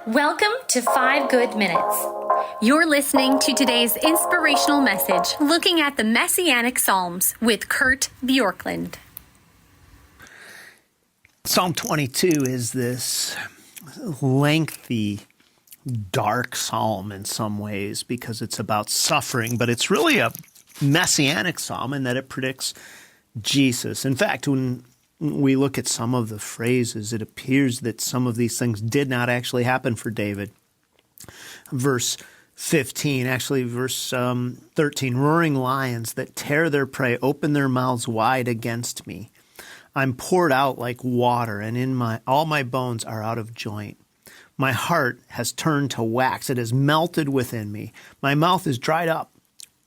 Welcome to 5 Good Minutes. You're listening to today's inspirational message, looking at the Messianic Psalms with Kurt Bjorklund. Psalm 22 is this lengthy, dark psalm in some ways because it's about suffering, but it's really a messianic psalm in that it predicts Jesus. In fact, when we look at some of the phrases, it appears that some of these things did not actually happen for David. Verse 15, actually verse 13, roaring lions that tear their prey open their mouths wide against me. I'm poured out like water, and all my bones are out of joint. My heart has turned to wax. It has melted within me. My mouth is dried up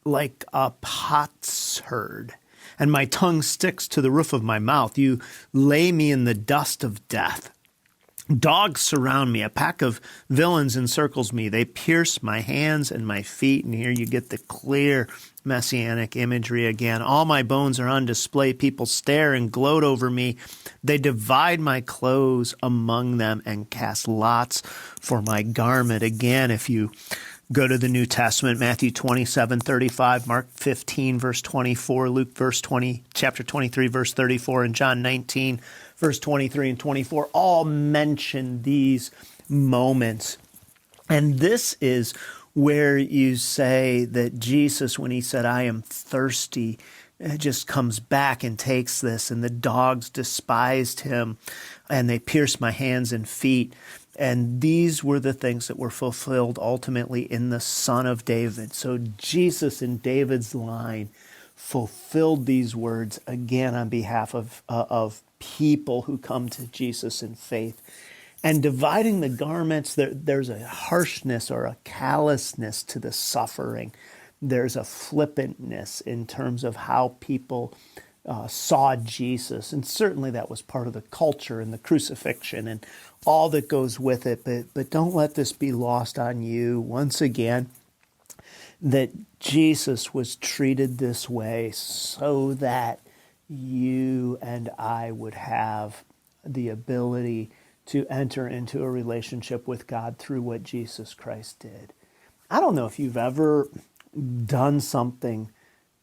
like a potsherd, and my tongue sticks to the roof of my mouth. You lay me in the dust of death. Dogs surround me. A pack of villains encircles me. They pierce my hands and my feet. And here you get the clear messianic imagery again. All my bones are on display. People stare and gloat over me. They divide my clothes among them and cast lots for my garment. Again, if you go to the New Testament, Matthew 27:35, Mark 15, verse 24, Luke chapter 23, verse 34, and John 19, verse 23 and 24, all mention these moments. And this is where you say that Jesus, when he said, I am thirsty, just comes back and takes this, and the dogs despised him, and they pierced my hands and feet. And these were the things that were fulfilled ultimately in the Son of David. So Jesus in David's line fulfilled these words again on behalf of people who come to Jesus in faith. And dividing the garments, there's a harshness or a callousness to the suffering. There's a flippantness in terms of how people saw Jesus. And certainly that was part of the culture and the crucifixion and all that goes with it. But don't let this be lost on you once again, that Jesus was treated this way so that you and I would have the ability to enter into a relationship with God through what Jesus Christ did. I don't know if you've ever done something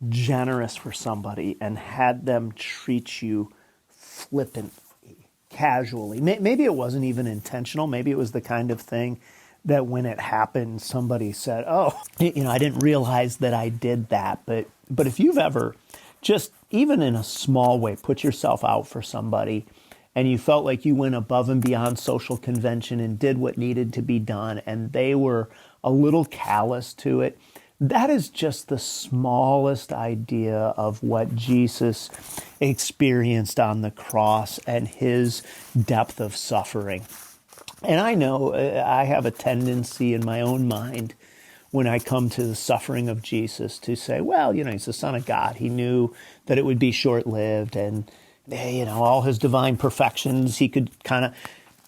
generous for somebody and had them treat you flippantly, casually. Maybe it wasn't even intentional. Maybe it was the kind of thing that when it happened, somebody said, oh, I didn't realize that I did that. But if you've ever just, even in a small way, put yourself out for somebody and you felt like you went above and beyond social convention and did what needed to be done, and they were a little callous to it, that is just the smallest idea of what Jesus experienced on the cross and his depth of suffering. And I know I have a tendency in my own mind when I come to the suffering of Jesus to say, well, he's the Son of God. He knew that it would be short-lived, and all his divine perfections, he could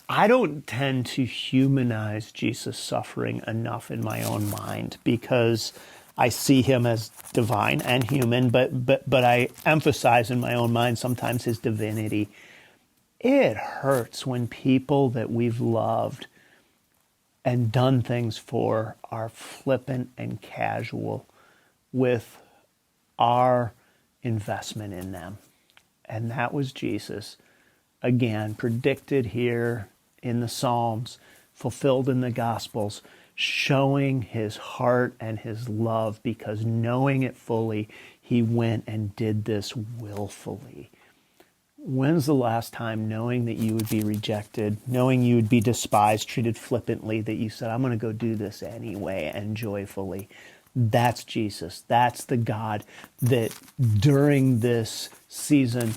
I don't tend to humanize Jesus' suffering enough in my own mind because I see him as divine and human, but I emphasize in my own mind sometimes his divinity. It hurts when people that we've loved and done things for are flippant and casual with our investment in them. And that was Jesus, again, predicted here in the Psalms, fulfilled in the Gospels, showing his heart and his love, because knowing it fully, he went and did this willfully. When's the last time, knowing that you would be rejected, knowing you would be despised, treated flippantly, that you said, I'm going to go do this anyway and joyfully? That's Jesus. That's the God that during this season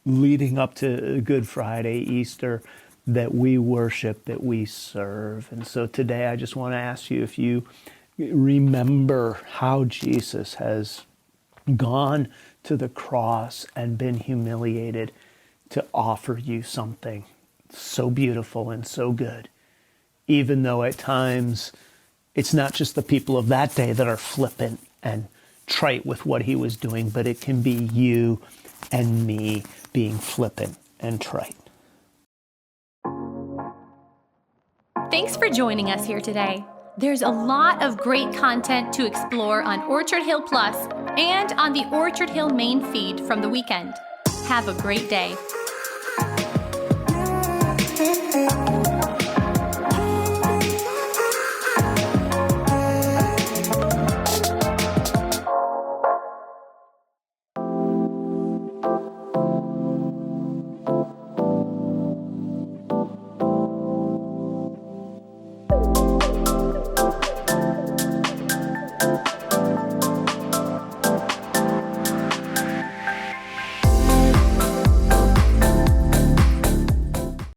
leading up to Good Friday, Easter, that we worship, that we serve. And so today I just want to ask you if you remember how Jesus has gone to the cross and been humiliated to offer you something so beautiful and so good, even though at times it's not just the people of that day that are flippant and trite with what he was doing, but it can be you and me being flippant and trite. Thanks for joining us here today. There's a lot of great content to explore on Orchard Hill Plus and on the Orchard Hill main feed from the weekend. Have a great day.